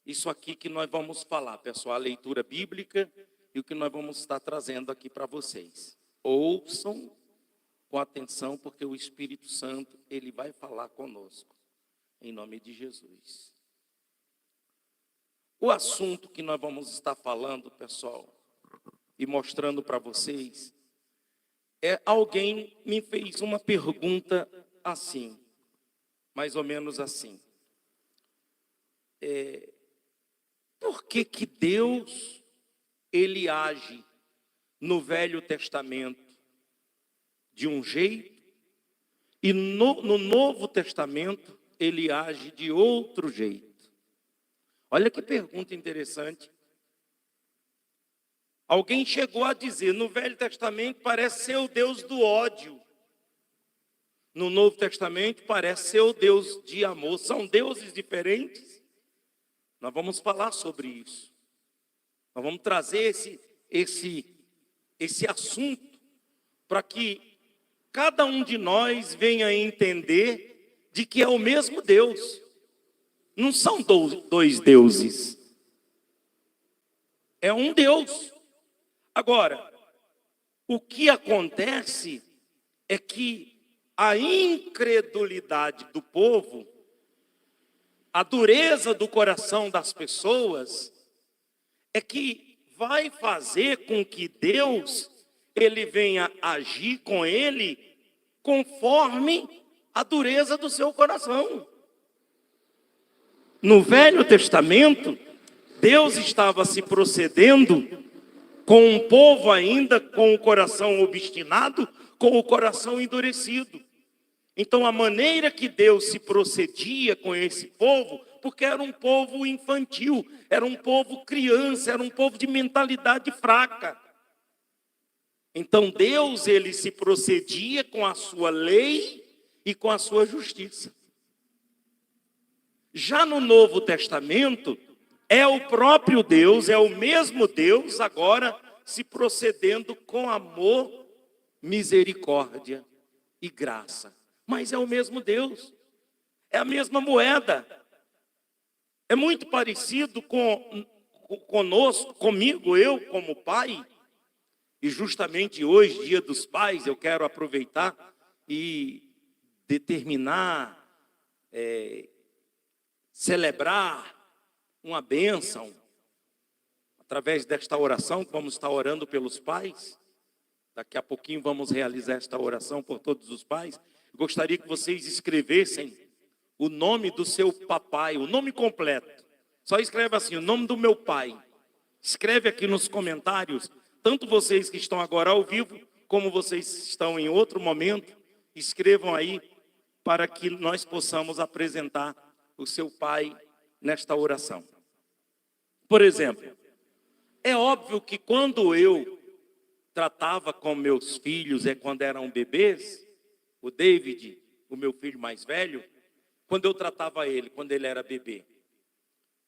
isso aqui que nós vamos falar, pessoal, a leitura bíblica e o que nós vamos estar trazendo aqui para vocês. Ouçam com atenção, porque o Espírito Santo, ele vai falar conosco, em nome de Jesus. O assunto que nós vamos estar falando, pessoal, e mostrando para vocês, alguém me fez uma pergunta assim, mais ou menos assim. Por que Deus, ele age no Velho Testamento de um jeito e no Novo Testamento ele age de outro jeito? Olha que pergunta interessante. Alguém chegou a dizer, no Velho Testamento parece ser o Deus do ódio. No Novo Testamento parece ser o Deus de amor. São deuses diferentes? Nós vamos falar sobre isso. Nós vamos trazer esse assunto para que cada um de nós venha entender de que é o mesmo Deus. Não são dois deuses. É um Deus. Agora, o que acontece é que a incredulidade do povo, a dureza do coração das pessoas, é que vai fazer com que Deus, ele venha agir com ele conforme a dureza do seu coração. No Velho Testamento, Deus estava se procedendo com um povo ainda com o coração obstinado, com o coração endurecido. Então, a maneira que Deus se procedia com esse povo, porque era um povo infantil, era um povo criança, era um povo de mentalidade fraca. Então, Deus, ele se procedia com a sua lei e com a sua justiça. Já no Novo Testamento, é o próprio Deus, é o mesmo Deus, agora se procedendo com amor, misericórdia e graça. Mas é o mesmo Deus, é a mesma moeda. É muito parecido conosco, comigo, eu como pai. E justamente hoje, Dia dos Pais, eu quero aproveitar e determinar, celebrar uma bênção, através desta oração que vamos estar orando pelos pais. Daqui a pouquinho vamos realizar esta oração por todos os pais. Eu gostaria que vocês escrevessem o nome do seu papai, o nome completo. Só escreve assim, o nome do meu pai. Escreve aqui nos comentários, tanto vocês que estão agora ao vivo, como vocês que estão em outro momento, escrevam aí para que nós possamos apresentar o seu pai nesta oração. Por exemplo, é óbvio que quando eu tratava com meus filhos, quando eram bebês, o David, o meu filho mais velho, quando eu tratava ele, quando ele era bebê,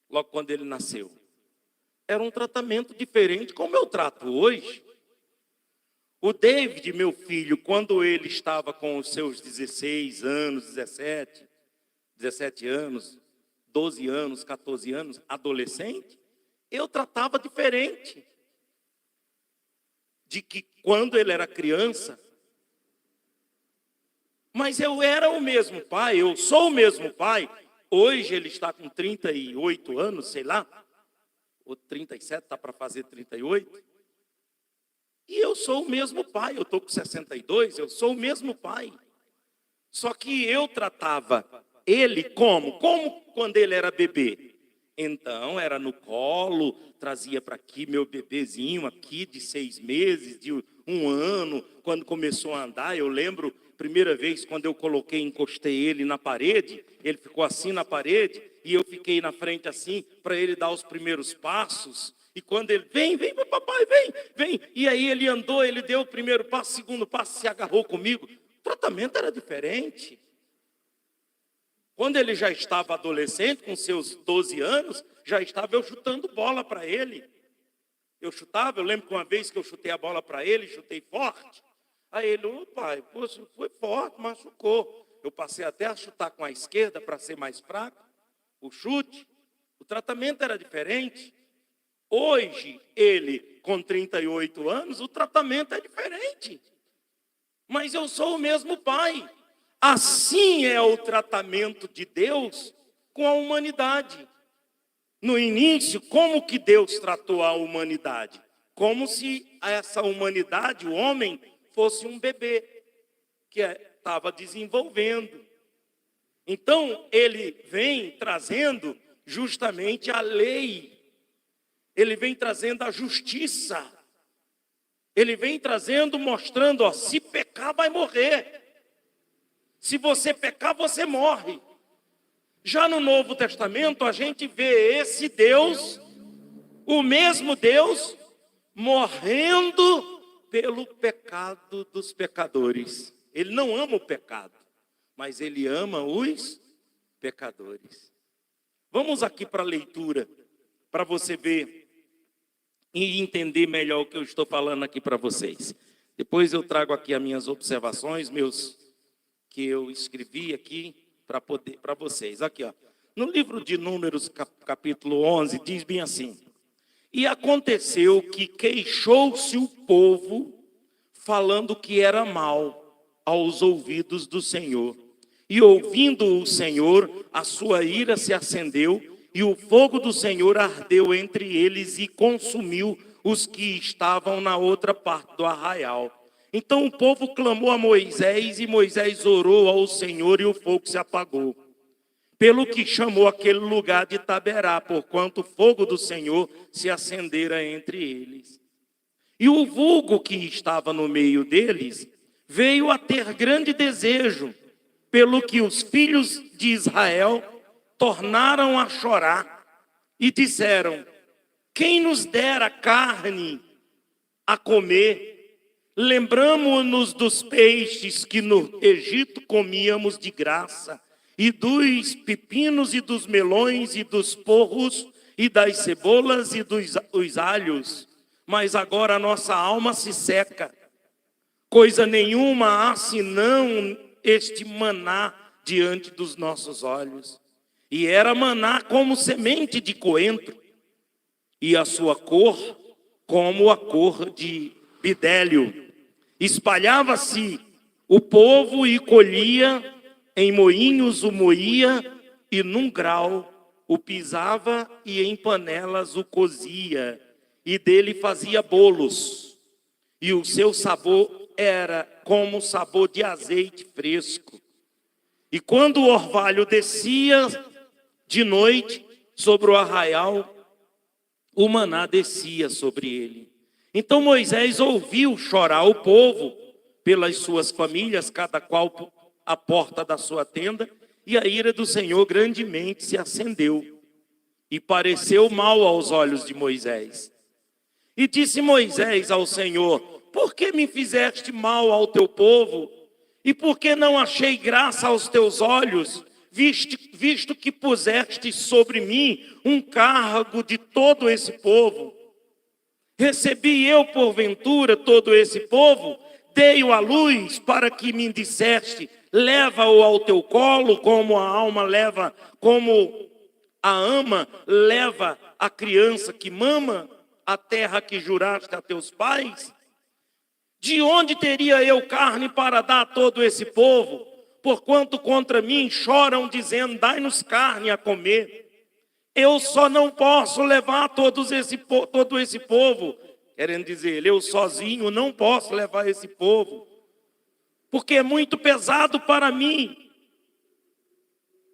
logo quando ele nasceu, era um tratamento diferente como eu trato hoje. O David, meu filho, quando ele estava com os seus 16 anos, 17 anos, 12 anos, 14 anos, adolescente, eu tratava diferente de que quando ele era criança. Mas eu era o mesmo pai, eu sou o mesmo pai. Hoje ele está com 38 anos, sei lá, ou 37, está para fazer 38. E eu sou o mesmo pai, eu estou com 62, eu sou o mesmo pai. Só que eu tratava ele como quando ele era bebê. Então, era no colo, trazia para aqui meu bebezinho aqui de 6 meses, de 1 ano. Quando começou a andar, eu lembro, primeira vez quando eu encostei ele na parede, ele ficou assim na parede, e eu fiquei na frente assim, para ele dar os primeiros passos. E quando ele, vem papai, vem. E aí ele andou, ele deu o primeiro passo, segundo passo, se agarrou comigo. O tratamento era diferente. Quando ele já estava adolescente, com seus 12 anos, já estava eu chutando bola para ele. Eu lembro que uma vez que eu chutei a bola para ele, chutei forte. Aí ele, pai, poxa, foi forte, machucou. Eu passei até a chutar com a esquerda para ser mais fraco, o chute. O tratamento era diferente. Hoje, ele, com 38 anos, o tratamento é diferente. Mas eu sou o mesmo pai. Assim é o tratamento de Deus com a humanidade. No início, como que Deus tratou a humanidade? Como se essa humanidade, o homem, fosse um bebê que estava desenvolvendo. Então, ele vem trazendo justamente a lei. Ele vem trazendo a justiça. Ele vem trazendo, mostrando, ó, se pecar vai morrer. Se você pecar, você morre. Já no Novo Testamento, a gente vê esse Deus, o mesmo Deus, morrendo pelo pecado dos pecadores. Ele não ama o pecado, mas ele ama os pecadores. Vamos aqui para a leitura, para você ver e entender melhor o que eu estou falando aqui para vocês. Depois eu trago aqui as minhas observações, que eu escrevi aqui para vocês. Aqui, ó. No livro de Números, capítulo 11, diz bem assim: e aconteceu que queixou-se o povo, falando que era mal aos ouvidos do Senhor. E ouvindo o Senhor, a sua ira se acendeu, e o fogo do Senhor ardeu entre eles e consumiu os que estavam na outra parte do arraial. Então o povo clamou a Moisés, e Moisés orou ao Senhor, e o fogo se apagou. Pelo que chamou aquele lugar de Taberá, porquanto o fogo do Senhor se acendera entre eles. E o vulgo que estava no meio deles veio a ter grande desejo, pelo que os filhos de Israel tornaram a chorar e disseram: quem nos dera carne a comer? Lembramo-nos dos peixes que no Egito comíamos de graça, e dos pepinos e dos melões e dos porros e das cebolas e dos alhos. Mas agora a nossa alma se seca. Coisa nenhuma há senão este maná diante dos nossos olhos. E era maná como semente de coentro, e a sua cor como a cor de bidélio. Espalhava-se o povo e colhia, em moinhos o moía, e num grau o pisava, e em panelas o cozia, e dele fazia bolos. E o seu sabor era como o sabor de azeite fresco. E quando o orvalho descia de noite sobre o arraial, o maná descia sobre ele. Então Moisés ouviu chorar o povo pelas suas famílias, cada qual à porta da sua tenda, e a ira do Senhor grandemente se acendeu, e pareceu mal aos olhos de Moisés. E disse Moisés ao Senhor: por que me fizeste mal ao teu povo? E por que não achei graça aos teus olhos, visto que puseste sobre mim um cargo de todo esse povo? Recebi eu, porventura, todo esse povo? Dei-o à luz para que me disseste: leva-o ao teu colo, como a alma leva, como a ama leva a criança que mama, a terra que juraste a teus pais? De onde teria eu carne para dar a todo esse povo? Porquanto contra mim choram, dizendo: dai-nos carne a comer. Eu só não posso levar todo esse povo. Querendo dizer, eu sozinho não posso levar esse povo, porque é muito pesado para mim.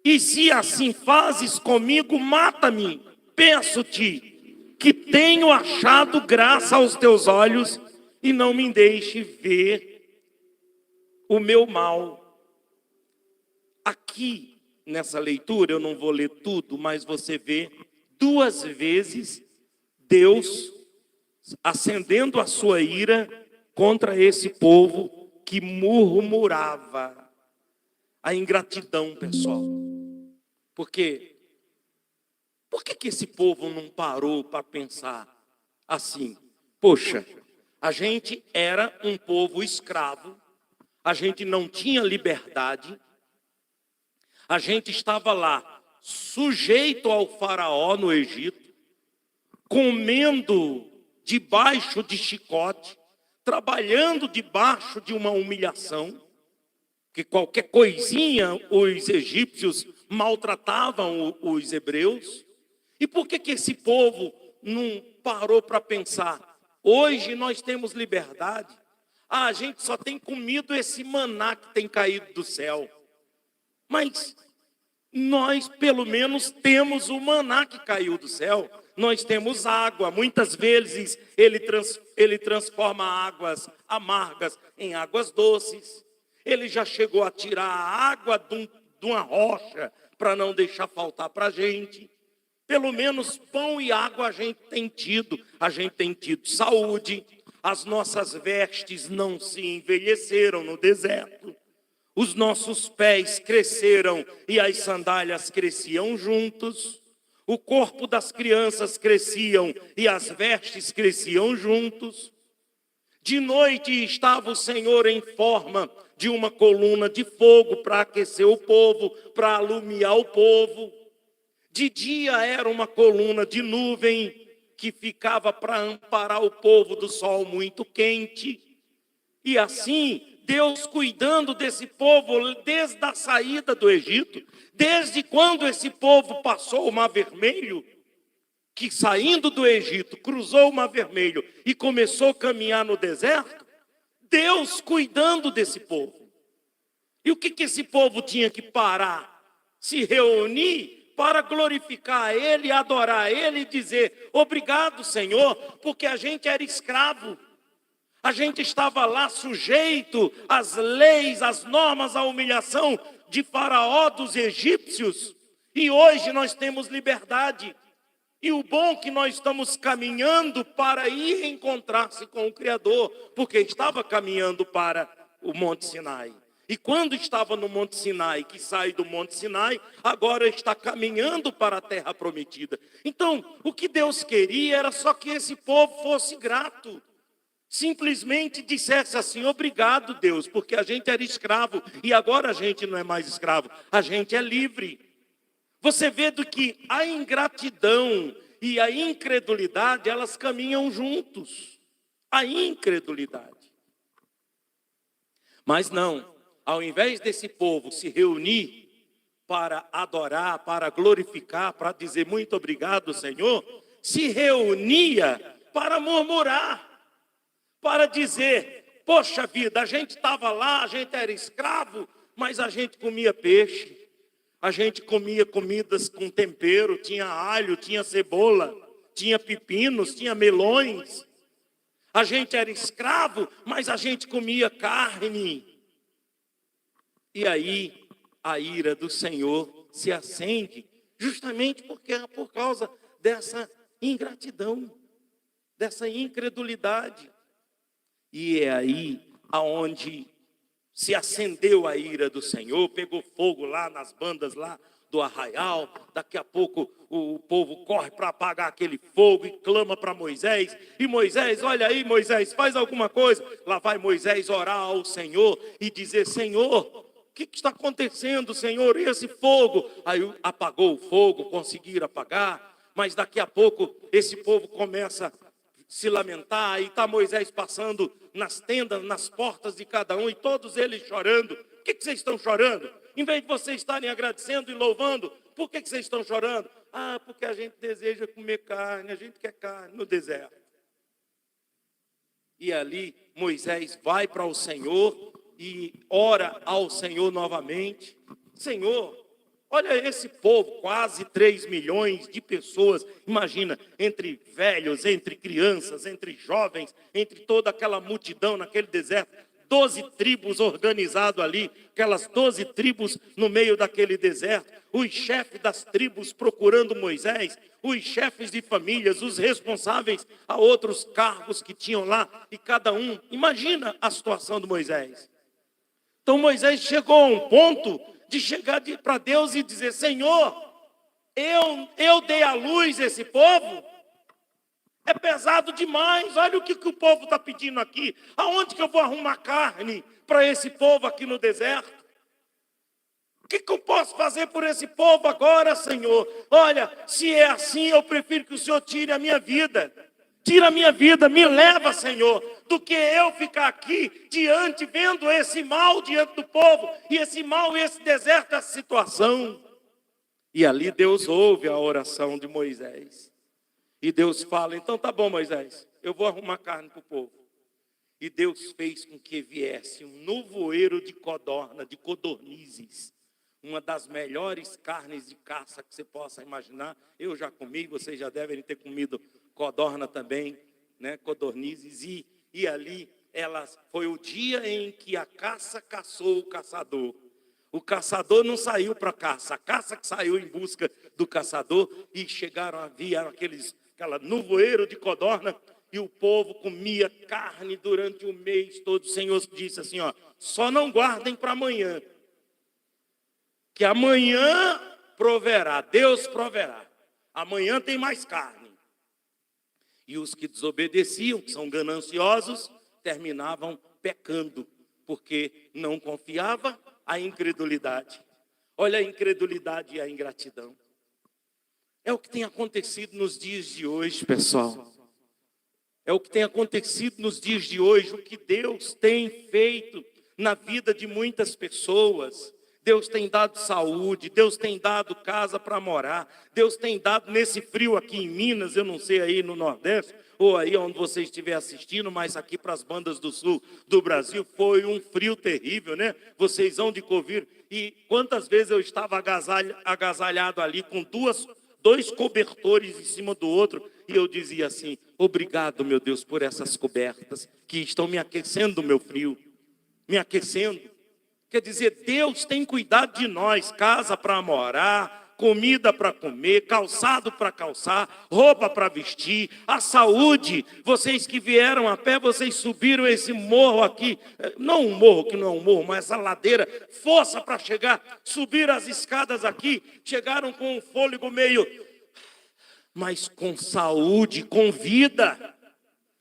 E se assim fazes comigo, mata-me. Peço-te que tenho achado graça aos teus olhos, e não me deixe ver o meu mal. Aqui, nessa leitura, eu não vou ler tudo, mas você vê duas vezes Deus acendendo a sua ira contra esse povo que murmurava. A ingratidão, pessoal. Por quê? Por que esse povo não parou para pensar assim? Poxa, a gente era um povo escravo, a gente não tinha liberdade, a gente estava lá sujeito ao faraó no Egito, comendo debaixo de chicote, trabalhando debaixo de uma humilhação, que qualquer coisinha os egípcios maltratavam os hebreus. E por que esse povo não parou para pensar? Hoje nós temos liberdade. A gente só tem comido esse maná que tem caído do céu. Mas nós, pelo menos, temos o maná que caiu do céu. Nós temos água. Muitas vezes ele transforma águas amargas em águas doces. Ele já chegou a tirar a água de uma rocha para não deixar faltar para a gente. Pelo menos pão e água a gente tem tido. A gente tem tido saúde. As nossas vestes não se envelheceram no deserto. Os nossos pés cresceram e as sandálias cresciam juntos. O corpo das crianças cresciam e as vestes cresciam juntos. De noite estava o Senhor em forma de uma coluna de fogo para aquecer o povo, para alumiar o povo. De dia era uma coluna de nuvem que ficava para amparar o povo do sol muito quente. E assim, Deus cuidando desse povo desde a saída do Egito, desde quando esse povo passou o Mar Vermelho, que saindo do Egito, cruzou o Mar Vermelho e começou a caminhar no deserto, Deus cuidando desse povo. E o que esse povo tinha que parar? Se reunir para glorificar a Ele, adorar a Ele e dizer: obrigado, Senhor, porque a gente era escravo. A gente estava lá sujeito às leis, às normas, à humilhação de Faraó, dos egípcios. E hoje nós temos liberdade. E o bom é que nós estamos caminhando para ir encontrar-se com o Criador, porque estava caminhando para o Monte Sinai. E quando estava no Monte Sinai, que sai do Monte Sinai, agora está caminhando para a terra prometida. Então, o que Deus queria era só que esse povo fosse grato. Simplesmente dissesse assim: obrigado, Deus, porque a gente era escravo e agora a gente não é mais escravo, a gente é livre. Você vê do que a ingratidão e a incredulidade, elas caminham juntos. A incredulidade. Mas não. Ao invés desse povo se reunir para adorar, para glorificar, para dizer muito obrigado, Senhor, se reunia para murmurar, para dizer: poxa vida, a gente estava lá, a gente era escravo, mas a gente comia peixe, a gente comia comidas com tempero, tinha alho, tinha cebola, tinha pepinos, tinha melões. A gente era escravo, mas a gente comia carne. E aí a ira do Senhor se acende, justamente porque é por causa dessa ingratidão, dessa incredulidade. E é aí aonde se acendeu a ira do Senhor, pegou fogo lá nas bandas lá do arraial. Daqui a pouco o povo corre para apagar aquele fogo e clama para Moisés. E Moisés, olha aí, Moisés, faz alguma coisa. Lá vai Moisés orar ao Senhor e dizer: Senhor, o que está acontecendo, Senhor? E esse fogo? Aí apagou o fogo, conseguiram apagar, mas daqui a pouco esse povo começa a se lamentar, e está Moisés passando nas tendas, nas portas de cada um, e todos eles chorando. Por que vocês estão chorando? Em vez de vocês estarem agradecendo e louvando, por que vocês estão chorando? Ah, porque a gente deseja comer carne, a gente quer carne no deserto. E ali Moisés vai para o Senhor e ora ao Senhor novamente: Senhor, olha esse povo, quase 3 milhões de pessoas, imagina, entre velhos, entre crianças, entre jovens, entre toda aquela multidão naquele deserto, 12 tribos organizadas ali, aquelas 12 tribos no meio daquele deserto, os chefes das tribos procurando Moisés, os chefes de famílias, os responsáveis a outros cargos que tinham lá, e cada um, imagina a situação de Moisés. Então Moisés chegou a um ponto de chegar para Deus e dizer: Senhor, eu dei à luz esse povo, é pesado demais, olha o que o povo está pedindo aqui, aonde que eu vou arrumar carne para esse povo aqui no deserto? O que eu posso fazer por esse povo agora, Senhor? Olha, se é assim, eu prefiro que o Senhor tire a minha vida. Tira a minha vida, me leva, Senhor, do que eu ficar aqui diante, vendo esse mal diante do povo, e esse mal, esse deserto, essa situação. E ali Deus ouve a oração de Moisés. E Deus fala, então tá bom, Moisés, eu vou arrumar carne para o povo. E Deus fez com que viesse um nevoeiro de codorna, de codornizes. Uma das melhores carnes de caça que você possa imaginar. Eu já comi, vocês já devem ter comido codorna também, né? Codornizes. E ali, foi o dia em que a caça caçou o caçador. O caçador não saiu para caça, a caça que saiu em busca do caçador. E chegaram a vir aquela nevoeiro de codorna. E o povo comia carne durante o mês todo. O Senhor disse assim, ó, só não guardem para amanhã. Que amanhã proverá, Deus proverá. Amanhã tem mais carne. E os que desobedeciam, que são gananciosos, terminavam pecando, porque não confiava, a incredulidade. Olha a incredulidade e a ingratidão. É o que tem acontecido nos dias de hoje, pessoal. É o que tem acontecido nos dias de hoje, o que Deus tem feito na vida de muitas pessoas. Deus tem dado saúde, Deus tem dado casa para morar, Deus tem dado nesse frio aqui em Minas, eu não sei aí no Nordeste, ou aí onde você estiver assistindo, mas aqui para as bandas do sul do Brasil, foi um frio terrível, né? Vocês hão de ouvir. E quantas vezes eu estava agasalhado ali com dois cobertores em cima do outro, e eu dizia assim, obrigado, meu Deus, por essas cobertas que estão me aquecendo do meu frio, me aquecendo. Quer dizer, Deus tem cuidado de nós, casa para morar, comida para comer, calçado para calçar, roupa para vestir, a saúde. Vocês que vieram a pé, vocês subiram esse morro aqui, não um morro que não é um morro, mas essa ladeira, força para chegar, subiram as escadas aqui, chegaram com um fôlego meio, mas com saúde, com vida.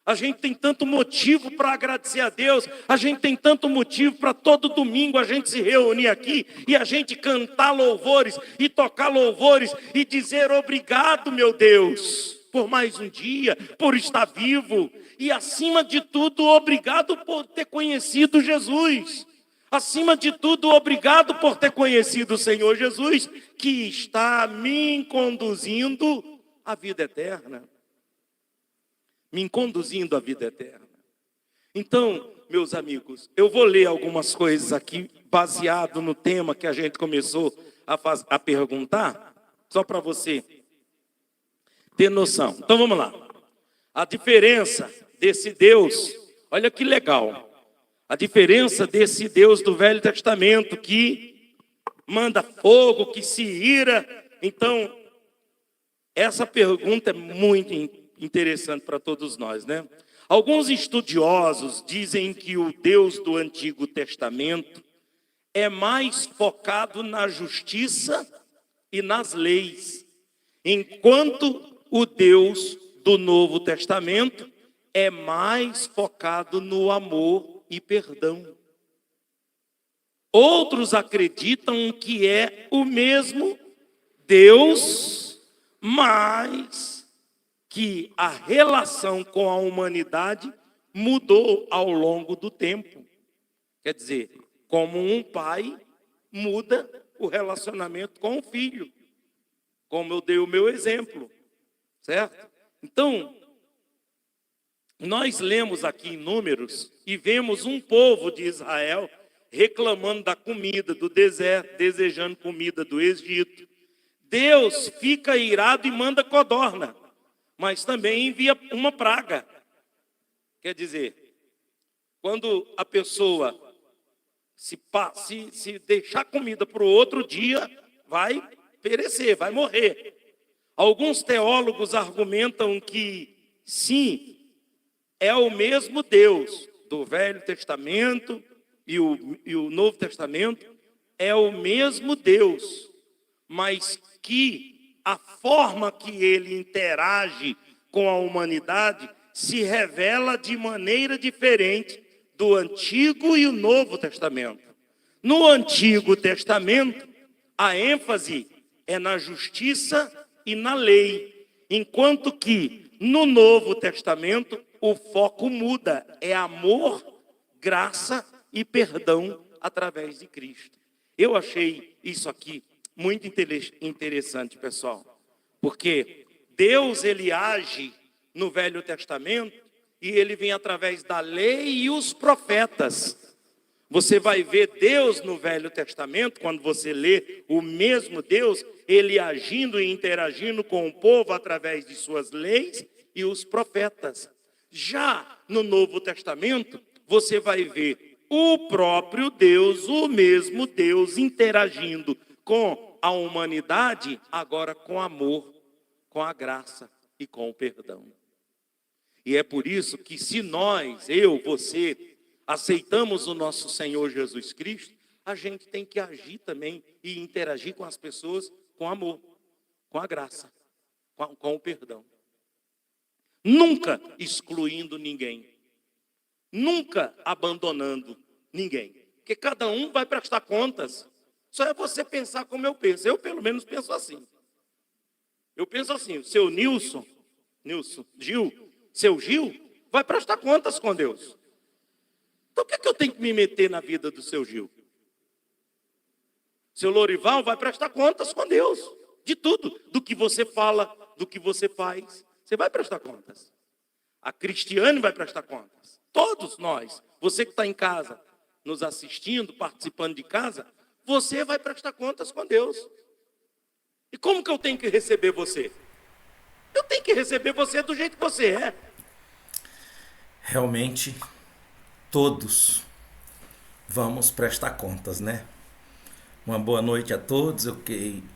A gente tem tanto motivo para agradecer a Deus, a gente tem tanto motivo para todo domingo a gente se reunir aqui e a gente cantar louvores e tocar louvores e dizer obrigado, meu Deus, por mais um dia, por estar vivo e acima de tudo, obrigado por ter conhecido Jesus. Acima de tudo, obrigado por ter conhecido o Senhor Jesus, que está me conduzindo à vida eterna. Me conduzindo à vida eterna. Então, meus amigos, eu vou ler algumas coisas aqui, baseado no tema que a gente começou a perguntar, só para você ter noção. Então, vamos lá. A diferença desse Deus, olha que legal. A diferença desse Deus do Velho Testamento, que manda fogo, que se ira. Então, essa pergunta é muito interessante para todos nós, né? Alguns estudiosos dizem que o Deus do Antigo Testamento é mais focado na justiça e nas leis, enquanto o Deus do Novo Testamento é mais focado no amor e perdão. Outros acreditam que é o mesmo Deus, mas que a relação com a humanidade mudou ao longo do tempo. Quer dizer, como um pai muda o relacionamento com o filho, como eu dei o meu exemplo, certo? Então, nós lemos aqui em Números e vemos um povo de Israel reclamando da comida do deserto, desejando comida do Egito. Deus fica irado e manda codorna, mas também envia uma praga. Quer dizer, quando a pessoa se deixar comida para o outro dia, vai perecer, vai morrer. Alguns teólogos argumentam que, sim, é o mesmo Deus do Velho Testamento e o Novo Testamento, é o mesmo Deus, mas que a forma que ele interage com a humanidade se revela de maneira diferente do Antigo e o Novo Testamento. No Antigo Testamento, A ênfase é na justiça e na lei, enquanto que no Novo Testamento o foco muda, é amor, graça e perdão através de Cristo. Eu achei isso aqui muito interessante, pessoal, porque Deus, ele age no Velho Testamento e ele vem através da lei e os profetas. Você vai ver Deus no Velho Testamento, quando você lê o mesmo Deus, ele agindo e interagindo com o povo através de suas leis e os profetas. Já no Novo Testamento, você vai ver o próprio Deus, o mesmo Deus, interagindo com a humanidade, agora com amor, com a graça e com o perdão. E é por isso que se nós, eu, você, aceitamos o nosso Senhor Jesus Cristo, a gente tem que agir também e interagir com as pessoas com amor, com a graça, com o perdão. Nunca excluindo ninguém, nunca abandonando ninguém, porque cada um vai prestar contas. Só é você pensar como eu penso. Eu pelo menos penso assim. Eu penso assim, o seu seu Gil vai prestar contas com Deus. Então, o que é que eu tenho que me meter na vida do seu Gil? Seu Lorival vai prestar contas com Deus. De tudo. Do que você fala, do que você faz. Você vai prestar contas. A Cristiane vai prestar contas. Todos nós. Você que está em casa, nos assistindo, participando de casa, você vai prestar contas com Deus. E como que eu tenho que receber você? Eu tenho que receber você do jeito que você é. Realmente, todos vamos prestar contas, né? Uma boa noite a todos.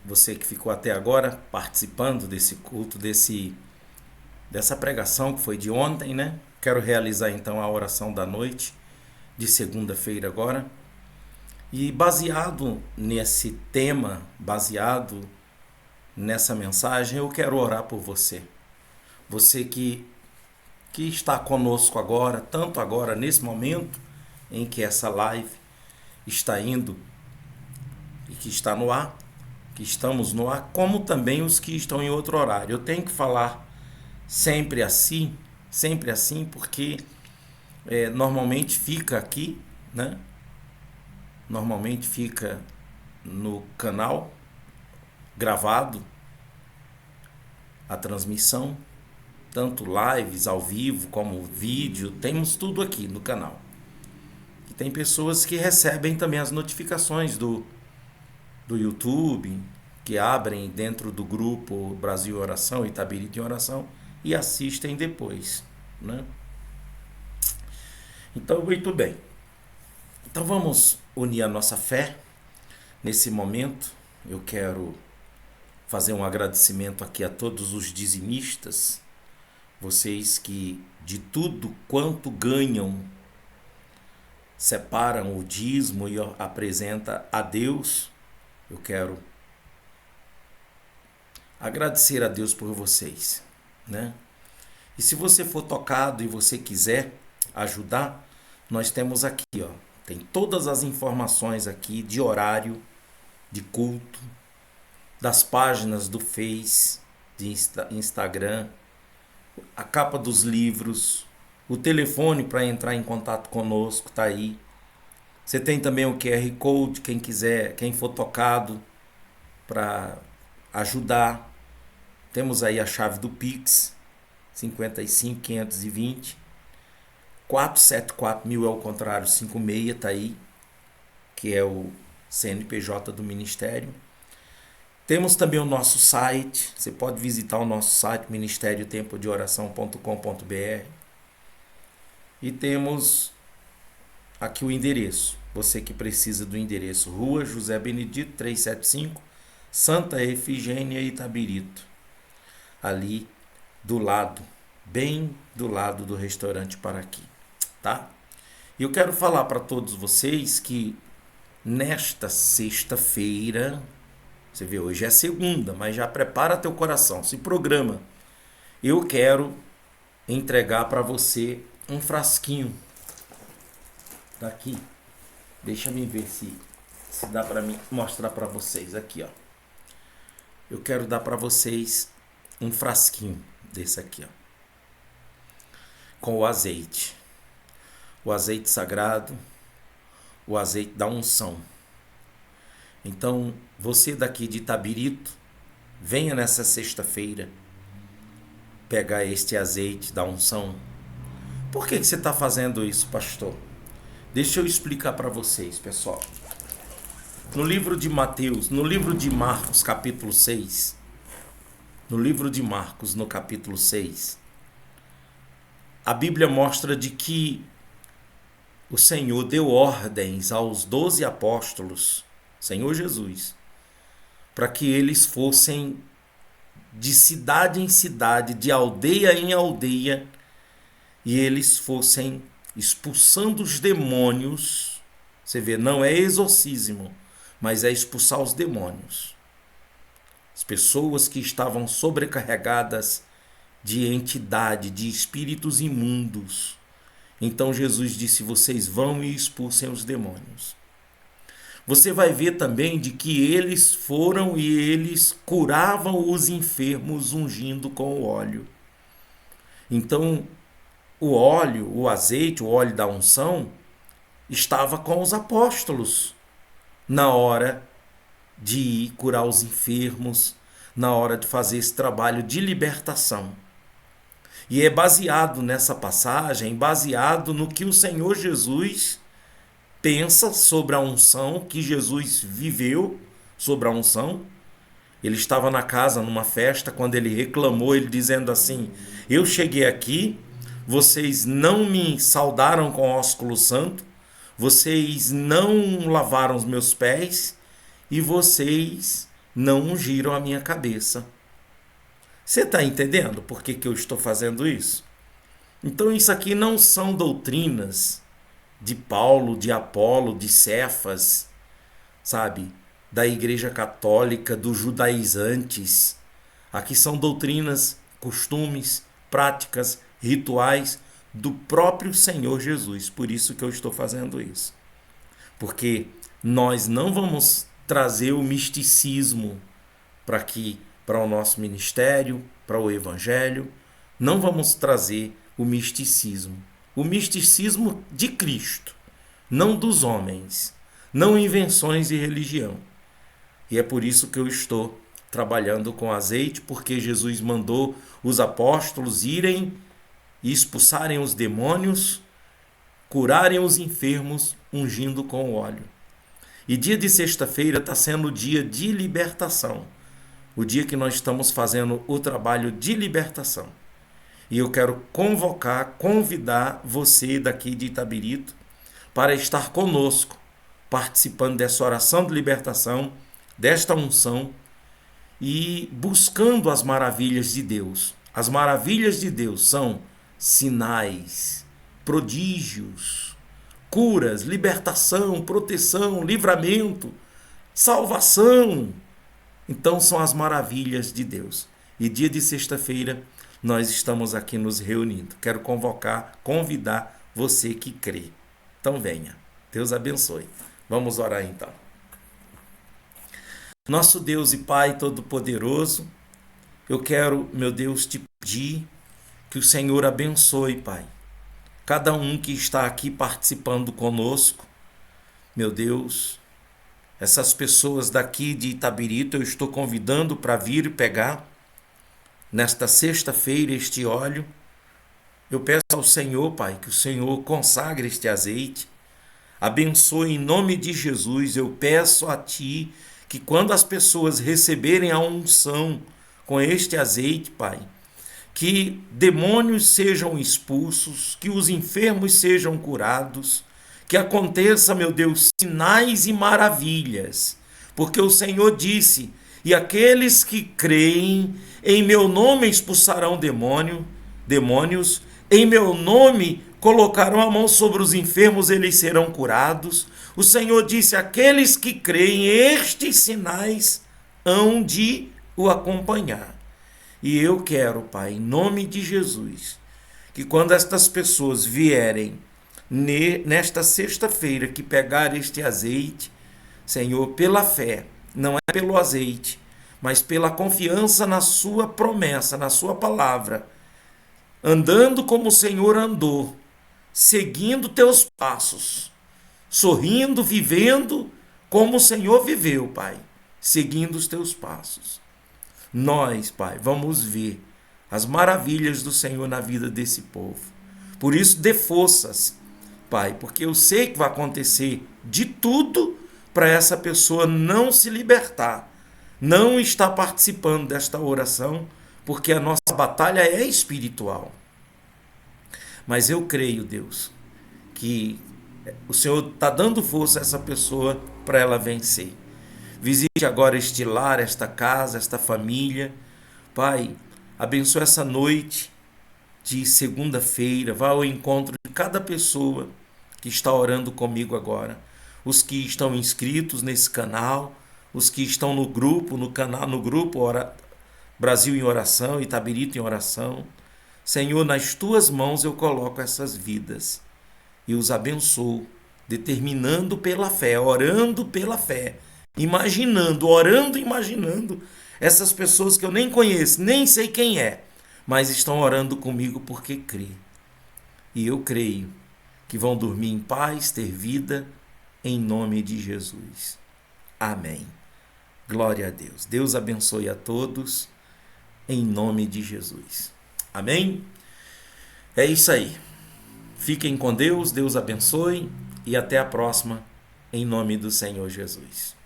Você que ficou até agora participando desse culto, dessa pregação que foi de ontem, né? Quero realizar então a oração da noite de segunda-feira agora. E baseado nesse tema, baseado nessa mensagem, eu quero orar por você. Você que está conosco agora, tanto agora, nesse momento em que essa live está indo e que está no ar, que estamos no ar, como também os que estão em outro horário. Eu tenho que falar sempre assim, porque normalmente fica aqui, né? Normalmente fica no canal gravado a transmissão, tanto lives ao vivo como vídeo, temos tudo aqui no canal. E tem pessoas que recebem também as notificações do YouTube, que abrem dentro do grupo Brasil em Oração, Itabirito em Oração, e assistem depois, né? Então, muito bem. Então vamos unir a nossa fé nesse momento. Eu quero fazer um agradecimento aqui a todos os dizimistas, vocês que de tudo quanto ganham separam o dízimo e apresenta a Deus. Eu quero agradecer a Deus por vocês, né? E se você for tocado e você quiser ajudar, nós temos aqui, ó, tem todas as informações aqui de horário, de culto, das páginas do Face, de Instagram, a capa dos livros, o telefone para entrar em contato conosco está aí. Você tem também o QR Code, quem quiser, quem for tocado para ajudar. Temos aí a chave do Pix, 55 520 474 mil é o contrário, 56 está aí, que é o CNPJ do Ministério. Temos também o nosso site, você pode visitar o nosso site, ministériotempodeoração.com.br. E temos aqui o endereço, você que precisa do endereço, Rua José Benedito 375, Santa Efigênia, Itabirito. Ali do lado, bem do lado do restaurante Paraqui, tá? E eu quero falar para todos vocês que nesta sexta-feira, você vê, hoje é segunda, mas já prepara teu coração, se programa. Eu quero entregar para você um frasquinho daqui. Deixa me ver se se dá para mim mostrar para vocês aqui, ó. Eu quero dar para vocês um frasquinho desse aqui, ó, com o azeite sagrado, o azeite da unção. Então, você daqui de Itabirito, venha nessa sexta-feira pegar este azeite da unção. Por que você está fazendo isso, pastor? Deixa eu explicar para vocês, pessoal. No livro de Mateus, no livro de Marcos, capítulo 6, no livro de Marcos, no capítulo 6, a Bíblia mostra de que o Senhor deu ordens aos 12 apóstolos, Senhor Jesus, para que eles fossem de cidade em cidade, de aldeia em aldeia, e eles fossem expulsando os demônios. Você vê, não é exorcismo, mas é expulsar os demônios. As pessoas que estavam sobrecarregadas de entidade, de espíritos imundos. Então Jesus disse: vocês vão e expulsem os demônios. Você vai ver também de que eles foram e eles curavam os enfermos ungindo com o óleo. Então, o óleo, o azeite, o óleo da unção, estava com os apóstolos na hora de ir curar os enfermos, na hora de fazer esse trabalho de libertação. E é baseado nessa passagem, baseado no que o Senhor Jesus pensa sobre a unção, que Jesus viveu sobre a unção. Ele estava na casa, numa festa, quando ele reclamou, ele dizendo assim: eu cheguei aqui, vocês não me saudaram com ósculo santo, vocês não lavaram os meus pés e vocês não ungiram a minha cabeça. Você está entendendo por que eu estou fazendo isso? Então isso aqui não são doutrinas de Paulo, de Apolo, de Cefas, sabe? Da Igreja Católica, dos judaizantes. Aqui são doutrinas, costumes, práticas, rituais do próprio Senhor Jesus. Por isso que eu estou fazendo isso. Porque nós não vamos trazer o misticismo para o nosso ministério, para o evangelho. Não vamos trazer o misticismo. O misticismo de Cristo, não dos homens, não invenções de religião. E é por isso que eu estou trabalhando com azeite, porque Jesus mandou os apóstolos irem e expulsarem os demônios, curarem os enfermos, ungindo com o óleo. E dia de sexta-feira está sendo o dia de libertação, o dia que nós estamos fazendo o trabalho de libertação. E eu quero convidar você daqui de Itabirito para estar conosco, participando dessa oração de libertação, desta unção e buscando as maravilhas de Deus. As maravilhas de Deus são sinais, prodígios, curas, libertação, proteção, livramento, salvação. Então são as maravilhas de Deus. E dia de sexta-feira nós estamos aqui nos reunindo. Quero convidar você que crê. Então venha. Deus abençoe. Vamos orar então. Nosso Deus e Pai Todo-Poderoso, eu quero, meu Deus, te pedir que o Senhor abençoe, Pai, cada um que está aqui participando conosco. Meu Deus, essas pessoas daqui de Itabirito eu estou convidando para vir e pegar nesta sexta-feira este óleo. Eu peço ao Senhor, Pai, que o Senhor consagre este azeite, abençoe em nome de Jesus. Eu peço a Ti que quando as pessoas receberem a unção com este azeite, Pai, que demônios sejam expulsos, que os enfermos sejam curados, que aconteça, meu Deus, sinais e maravilhas, porque o Senhor disse: e aqueles que creem em meu nome expulsarão demônios, em meu nome colocarão a mão sobre os enfermos, eles serão curados. O Senhor disse: aqueles que creem, estes sinais hão de o acompanhar. E eu quero, Pai, em nome de Jesus, que quando estas pessoas vierem nesta sexta-feira que pegar este azeite, Senhor, pela fé, não é pelo azeite, mas pela confiança na sua promessa, na sua palavra, andando como o Senhor andou, seguindo teus passos, sorrindo, vivendo como o Senhor viveu, Pai, seguindo os teus passos. Nós, Pai, vamos ver as maravilhas do Senhor na vida desse povo. Por isso, dê forças, Pai, porque eu sei que vai acontecer de tudo para essa pessoa não se libertar, não estar participando desta oração, porque a nossa batalha é espiritual. Mas eu creio, Deus, que o Senhor está dando força a essa pessoa para ela vencer. Visite agora este lar, esta casa, esta família. Pai, abençoe essa noite de segunda-feira. Vá ao encontro de cada pessoa que está orando comigo agora. Os que estão inscritos nesse canal, os que estão no grupo, no grupo Brasil em Oração, Itabirito em Oração. Senhor, nas tuas mãos eu coloco essas vidas e os abençoo, determinando pela fé, orando pela fé, imaginando essas pessoas que eu nem conheço, nem sei quem é, mas estão orando comigo porque crê. E eu creio que vão dormir em paz, ter vida, em nome de Jesus. Amém. Glória a Deus. Deus abençoe a todos, em nome de Jesus. Amém? É isso aí. Fiquem com Deus, Deus abençoe e até a próxima, em nome do Senhor Jesus.